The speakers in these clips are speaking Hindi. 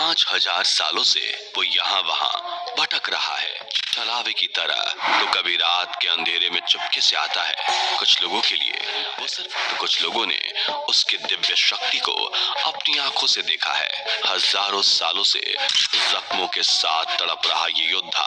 5000 सालों से वो यहाँ वहाँ भटक रहा है, छलावे की तरह। तो कभी रात के अंधेरे में चुपके से आता है कुछ लोगों के लिए, वो सिर्फ तो कुछ लोगों ने उसकी दिव्य शक्ति को अपनी आंखों से देखा है। हजारों सालों से जख्मों के साथ तड़प रहा ये योद्धा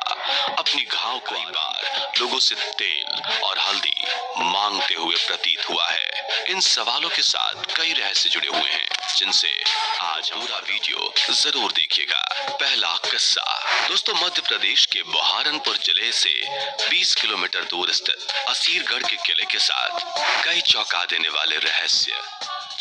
अपनी घाव को कई बार लोगों से तेल और हल्दी मांगते हुए प्रतीत हुआ है। इन सवालों के साथ कई रहस्य जुड़े हुए हैं जिनसे आज पूरा वीडियो जरूर देखिएगा। पहला किस्सा। दोस्तों, मध्य प्रदेश के बुरहानपुर जिले से 20 किलोमीटर दूर स्थित असीरगढ़ के किले के साथ कई चौंका देने वाले रहस्य,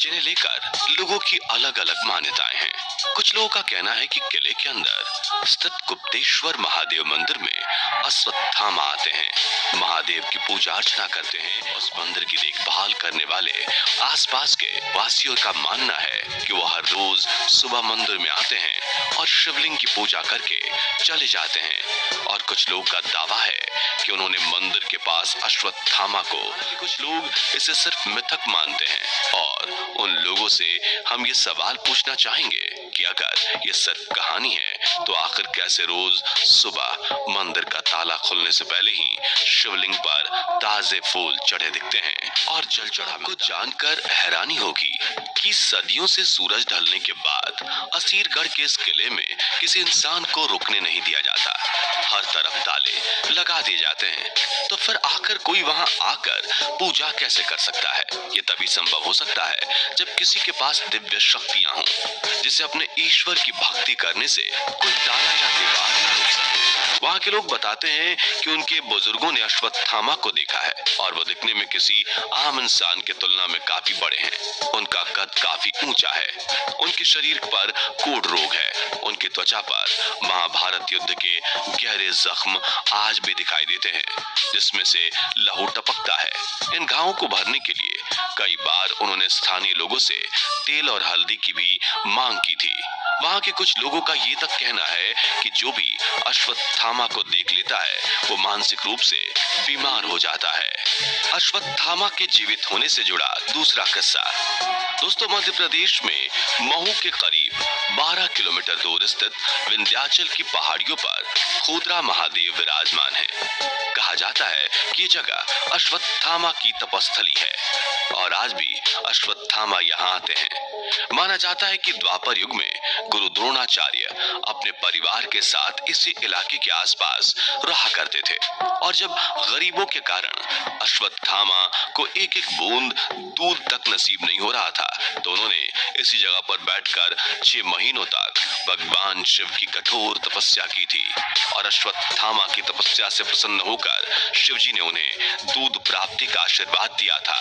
जिन्हें लेकर लोगों की अलग अलग मान्यताएं हैं। कुछ लोगों का कहना है कि किले के अंदर स्थित गुप्तेश्वर महादेव मंदिर में अश्वत्थामा आते हैं, महादेव की पूजा अर्चना करते हैं। उस मंदिर की देखभाल करने वाले आसपास के वासियों का मानना है कि वो हर रोज सुबह मंदिर में आते हैं और शिवलिंग की पूजा करके चले जाते हैं। और कुछ लोगों का दावा है कि उन्होंने मंदिर के पास अश्वत्थामा को, कुछ लोग इसे सिर्फ मिथक मानते हैं। और उन लोगों से हम ये सवाल पूछना चाहेंगे कि अगर ये सिर्फ कहानी है तो आखिर कैसे रोज सुबह मंदिर का ताला खुलने से पहले ही शिवलिंग पर ताजे फूल चढ़े दिखते हैं और जल चढ़ा। को जानकर हैरानी होगी कि सदियों से सूरज ढलने के बाद असीरगढ़ के इस किले में किसी इंसान को रुकने नहीं दिया जाता। हर तरफ ताले लगा दिए जाते हैं। तो फिर आखिर कोई वहां आकर पूजा कैसे कर सकता है? ये तभी संभव हो सकता है जब किसी के पास दिव्य शक्तियां हों, जिसे अपने ईश्वर की भक्ति करने से कोई ताला या दीवार न रोक सके। वहाँ के लोग बताते हैं कि उनके बुजुर्गों ने अश्वत्थामा को देखा है और वो दिखने में किसी आम इंसान की तुलना में काफी बड़े हैं। उनका कद काफी ऊंचा है, उनके शरीर पर कोढ़ रोग है, उनकी त्वचा पर महाभारत युद्ध के गहरे जख्म आज भी दिखाई देते हैं, जिसमें से लहू टपकता है। इन घावों को भरने के लिए कई बार उन्होंने स्थानीय लोगों से तेल और हल्दी की भी मांग की थी। वहाँ के कुछ लोगों का ये तक कहना है कि जो भी अश्वत्थामा को देख लेता है वो मानसिक रूप से बीमार हो जाता है। अश्वत्थामा के जीवित होने से जुड़ा दूसरा किस्सा। दोस्तों, मध्य प्रदेश में महू के करीब 12 किलोमीटर दूर स्थित विंध्याचल की पहाड़ियों पर खोदरा महादेव विराजमान है। कहा जाता है कि ये जगह अश्वत्थामा की तपस्थली है और आज भी अश्वत्थामा यहाँ आते हैं। माना जाता है कि द्वापर युग में गुरु द्रोणाचार्य अपने परिवार के साथ इसी इलाके के आसपास रहा करते थे और जब गरीबों के कारण अश्वत्थामा को एक एक बूंद दूध तक नसीब नहीं हो रहा था तो उन्होंने इसी जगह पर बैठकर 6 महीनों तक भगवान शिव की कठोर तपस्या की थी। और अश्वत्थामा की तपस्या से प्रसन्न होकर शिवजी ने उन्हें दूध प्राप्ति का आशीर्वाद दिया था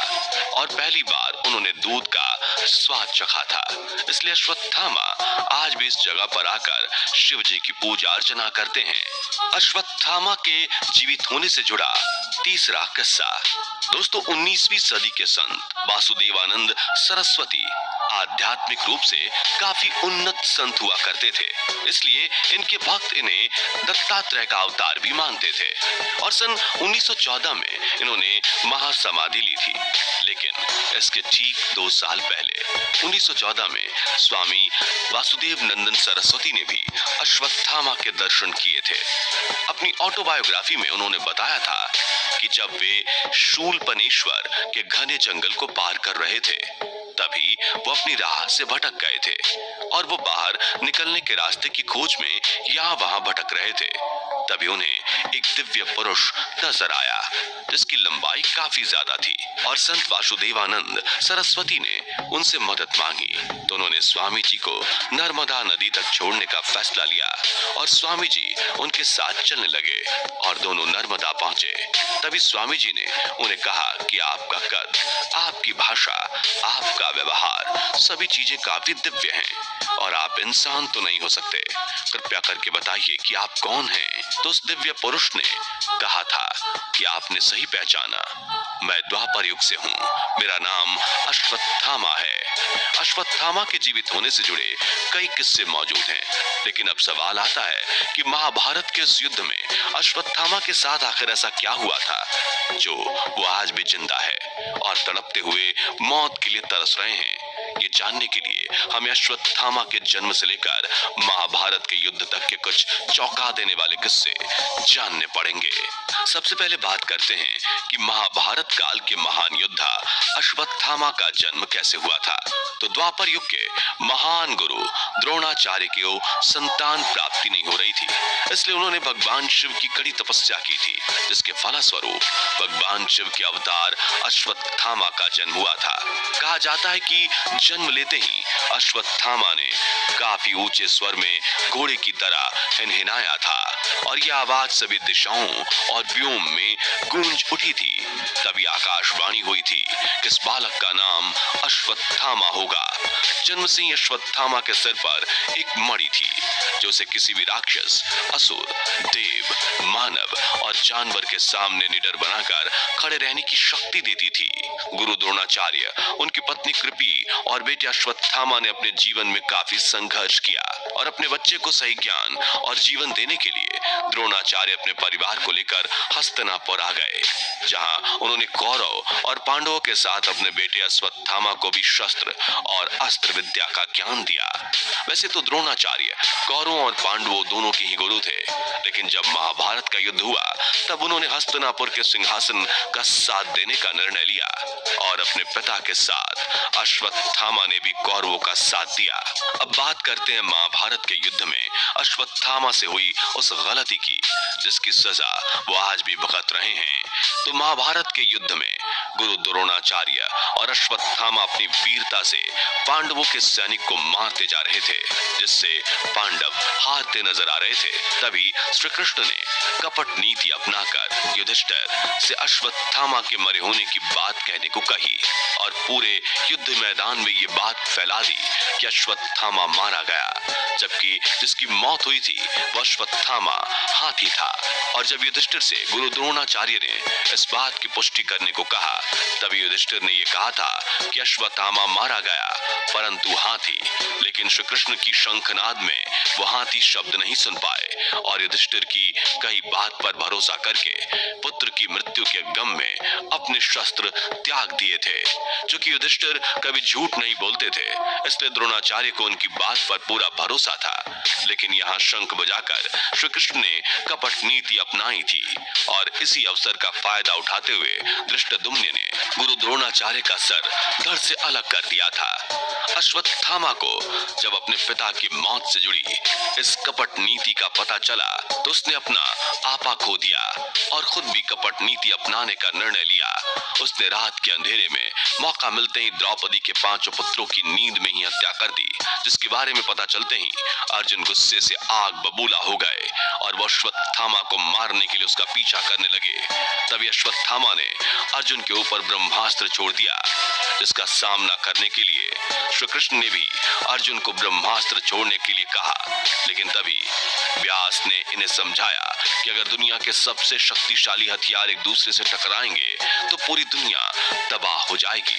और पहली बार उन्होंने दूध का स्वाद चखा था। इसलिए अश्वत्थामा आज भी इस जगह पर आकर शिव जी की पूजा अर्चना करते हैं। अश्वत्थामा के जीवित होने से जुड़ा तीसरा किस्सा। दोस्तों, 19वीं सदी के संत वासुदेवानंद सरस्वती आध्यात्मिक रूप से काफी उन्नत संत हुआ करते थे, इसलिए इनके भक्त इन्हें दत्तात्रेय का अवतार भी मानते थे। और सन 1914 में इन्होंने महासमाधि ली थी, लेकिन इसके ठीक 2 साल पहले 1914 में स्वामी वासुदेव नंदन सरस्वती ने भी अश्वत्थामा के दर्शन किए थे। अपनी ऑटोबायोग्राफी में उन्होंने बताया था कि जब वे शूलपनेश्वर के घने जंगल को पार कर रहे थे तभी वो अपनी राह से भटक गए थे और वो बाहर निकलने के रास्ते की खोज में यहाँ वहां भटक रहे थे। तभी उन्हें एक दिव्य पुरुष नजर आया जिसकी लंबाई काफी ज्यादा थी और संत वासुदेवानंद सरस्वती ने उनसे मदद मांगी तो उन्होंने स्वामी जी को नर्मदा नदी तक छोड़ने का फैसला लिया और स्वामी जी उनके साथ चलने लगे और दोनों नर्मदा पहुंचे। तभी स्वामी जी ने उन्हें कहा कि आपका कद, आपकी भाषा, आपका व्यवहार, सभी चीजें काफी दिव्य हैं और आप इंसान तो नहीं हो सकते, कृपया करके बताइए कि आप कौन हैं। तो उस दिव्य पुरुष ने कहा था कि आपने सही पहचाना, मैं द्वापर युग से हूँ, मेरा नाम अश्वत्थामा है। अश्वत्थामा के जीवित होने से जुड़े कई किस्से मौजूद हैं, लेकिन अब सवाल आता है कि महाभारत के इस युद्ध में अश्वत्थामा के साथ आखिर ऐसा क्या हुआ था जो वो आज भी जिंदा है और तड़पते हुए मौत के लिए तरस रहे हैं। ये जानने के लिए हमें अश्वत्थामा के जन्म से लेकर महाभारत के युद्ध तक के कुछ चौंका देने वाले किस्से जानने पड़ेंगे। सबसे पहले बात करते हैं कि महाभारत काल के महान योद्धा अश्वत्थामा का जन्म कैसे हुआ था। तो द्वापर युग के महान गुरु द्रोणाचार्य को संतान प्राप्ति नहीं हो रही थी, इसलिए उन्होंने भगवान शिव की कड़ी तपस्या की थी, जिसके फलस्वरूप भगवान शिव के अवतार अश्वत्थामा का जन्म हुआ था। कहा जाता है कि जन्म लेते ही अश्वत्थामा ने काफी ऊंचे स्वर में घोड़े की तरह हिनहिनाया था और यह आवाज सभी दिशाओं और व्योम में गूंज उठी थी। तभी आकाशवाणी हुई थी कि इस बालक का नाम अश्वत्थामा होगा। जन्म से ही अश्वत्थामा के सिर पर एक मणि थी, जो उसे किसी भी राक्षस, असुर, देव, मानव और जानवर के सामने निडर बनाकर खड़े रहने की शक्ति देती थी। गुरु द्रोणाचार्य, उनकी पत्नी कृपी और बेटे अश्वत्थामा ने अपने जीवन में काफी संघर्ष किया और अपने बच्चे को सही ज्ञान और जीवन देने के लिए द्रोणाचार्य अपने परिवार को लेकर हस्तिनापुर आ गए, जहां उन्होंने कौरव और पांडवों के साथ अपने बेटे अश्वत्थामा को भी शस्त्र और अस्त्र विद्या का ज्ञान दिया। वैसे तो द्रोणाचार्य कौरवों और पांडवों दोनों के ही गुरु थे, लेकिन जब महाभारत का युद्ध हुआ तब उन्होंने हस्तिनापुर के सिंहासन का साथ देने का निर्णय लिया और अपने पिता के साथ अश्वत्थामा ने भी कौरवों का साथ दिया। अब बात करते हैं महाभारत के युद्ध में अश्वत्थामा से हुई उस गलती की, जिसकी सजा वो आज भी भुगत रहे हैं। तो महाभारत के युद्ध में गुरु द्रोणाचार्य और अश्वत्थामा अपनी वीरता से पांडवों के सैनिक को मारते जा रहे थे, जिससे पांडव हारते नजर आ रहे थे। तभी श्री कृष्ण ने कपट नीति अपनाकर युधिष्ठिर से अश्वत्थामा के मरे होने की बात कहने को कही और पूरे युद्ध मैदान में ये बात फैला दी कि अश्वत्थामा मारा गया, जबकि जिसकी मौत हुई थी वह अश्वत्थामा हाथी था। और जब युधिष्ठिर से गुरु द्रोणाचार्य ने इस बात की पुष्टि करने को कहा, तभी युधिष्ठिर ने यह कहा था कि अश्वत्थामा मारा गया परंतु हाथी, लेकिन श्री कृष्ण की शंखनाद में वो हाथी शब्द नहीं सुन पाए और युधिष्ठिर की कई बात पर भरोसा करके पुत्र की मृत्यु के गम में अपने शस्त्र त्याग दिए थे। जो कि युधिष्ठिर कभी झूठ नहीं बोलते थे, इसलिए द्रोणाचार्य को उनकी बात पर पूरा भरोसा था। लेकिन यहाँ शंख बजाकर श्री कृष्ण ने कपट नीति अपनाई थी और इसी अवसर का फायदा उठाते हुए धृष्टद्युम्न ने गुरु द्रोणाचार्य का सर धड़ से अलग कर दिया था। अश्वत्थामा को जब अपने पिता की मौत से जुड़ी इस कपट नीति का पता चला तो उसने अपना आपा खो दिया और खुद भी कपट नीति अपनाने का निर्णय लिया। उसने रात के अंधेरे में मौका मिलते ही द्रौपदी के 5 पुत्रों की नींद में ही हत्या कर दी, जिसके बारे में पता चलते ही अर्जुन गुस्से से आग बबूला हो गए और वो अश्वत्थामा को मारने के लिए उसका पीछा करने लगे। तभी अश्वत्थामा ने अर्जुन के ऊपर ब्रह्मास्त्र छोड़ दिया, जिसका सामना करने के लिए श्री कृष्ण ने भी अर्जुन को ब्रह्मास्त्र छोड़ने के लिए कहा। लेकिन तभी व्यास ने इन्हें समझाया कि अगर दुनिया के सबसे शक्तिशाली हथियार एक दूसरे से टकराएंगे तो पूरी दुनिया तबाह हो जाएगी,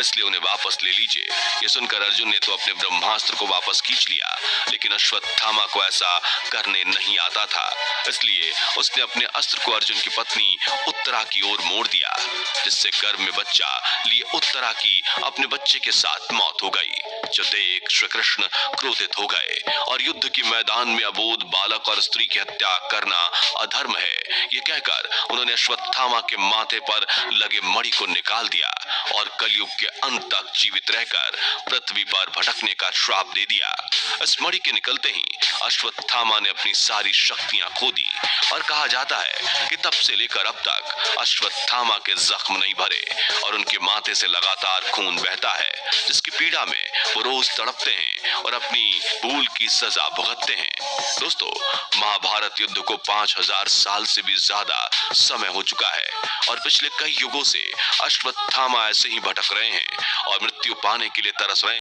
इसलिए उन्हें वापस ले लीजिए। ये सुनकर अर्जुन ने तो अपने ब्रह्मास्त्र को वापस खींच लिया, लेकिन अश्वत्थामा को ऐसा करने नहीं आता था, इसलिए उसने अपने अस्त्र को अर्जुन की पत्नी उत्तरा की ओर मोड़ दिया, जिससे गर्भ में बच्चा लिए उत्तरा की अपने बच्चे के साथ मौत हो गई। जो देख श्री कृष्ण क्रोधित हो गए और युद्ध के मैदान में अबोध बालक और स्त्री की हत्या करना अधर्म है, ये कहकर उन्होंने अश्वत्थामा के माथे पर लगे मणि को निकाल दिया और कलयुग के अंत तक जीवित रहकर पृथ्वी पर भटकने का श्राप दे दिया। इस मणि के निकलते ही अश्वत्थामा ने अपनी सारी शक्तियां खो दी और कहा जाता है कि तब से लेकर अब तक अश्वत्थामा के जख्म नहीं भरे और उनके माथे से लगातार खून बहता है, जिसकी पीड़ा में वो रोज तड़पते हैं और अपनी भूल की सजा भुगतते हैं। दोस्तों, महाभारत युद्ध को 5000 साल से भी ज्यादा समय हो चुका है और पिछले कई युगों से अश्वत्थामा ऐसे ही भटक रहे हैं और मृत्यु पाने के लिए तरस रहे हैं।